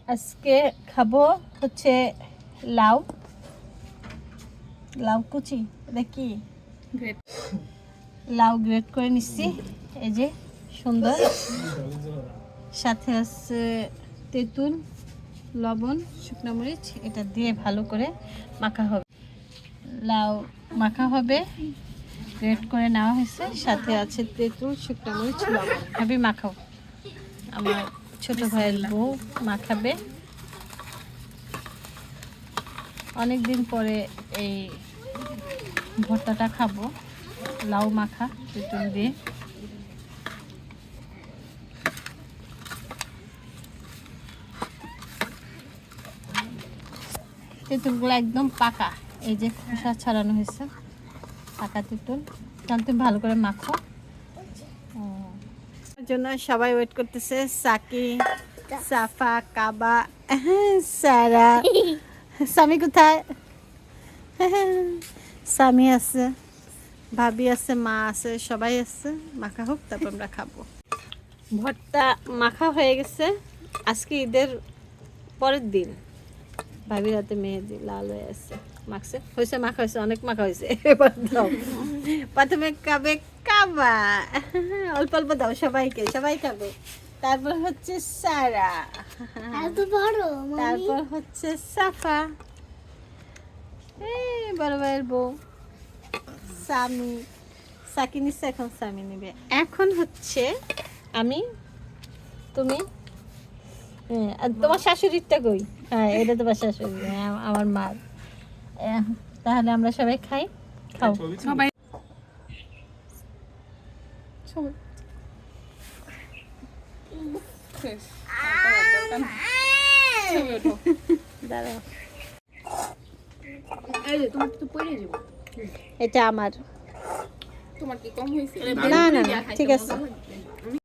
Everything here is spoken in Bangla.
আজকে খাবো হচ্ছে লাউ লাউ কুচি, এটা কি লাউ গ্রেট করে নিচ্ছি, এই যে সুন্দর। সাথে আছে তেঁতুল, লবণ, শুকনো মরিচ, এটা দিয়ে ভালো করে মাখা হবে। লাউ মাখা হবে, গ্রেট করে নেওয়া হয়েছে, সাথে আছে তেঁতুল, শুকনো মরিচ, লবণ। ভাবি মাখাও, আমার ছোট ভাইয়ের বউ মাখাবে। অনেকদিন পরে এই ভর্তাটা খাবো, লাউ মাখা তেঁতুল দিয়ে। তেঁতুলগুলো একদম পাকা, এই যে খোসা ছাড়ানো হয়েছে, পাকা তেঁতুল। কারণ তুমি ভালো করে মাখো। এর জন্য সবাই ওয়েট করতেছে, সাকি, সাফা, কাবা, সারা। স্বামী কোথায়? স্বামী আছে, ভাবি আছে, মা আছে, সবাই আছে। মাখা হোক, তারপর আমরা খাবো। ভর্তা মাখা হয়ে গেছে। আজকে ঈদের পরের দিন, ভাবির হাতে মেহেদি লাল হয়ে আছে, মাখছে হয়েছে, মাখা হয়েছে, অনেক মাখা হয়েছে। এবার দাও, প্রথমে খাবে কাবা, অল্প অল্প দাও সবাইকে, সবাই খাবে। তারপর হচ্ছে সারা, তারপর হচ্ছে সাফা, বড় ভাইয়ের বউ, স্বামী, সাকি নিচ্ছে, এখন স্বামী নিবে। এখন হচ্ছে আমি, তুমি, আর তোমার শাশুড়িরটা কই? হ্যাঁ, এটা তোমার শাশুড়ি, আমার মা। তাহলে আমরা সবাই খাই, খাও সবাই। দাঁড়াও, এটা আমার। তোমার কি কম হয়েছে? না না না, ঠিক আছে।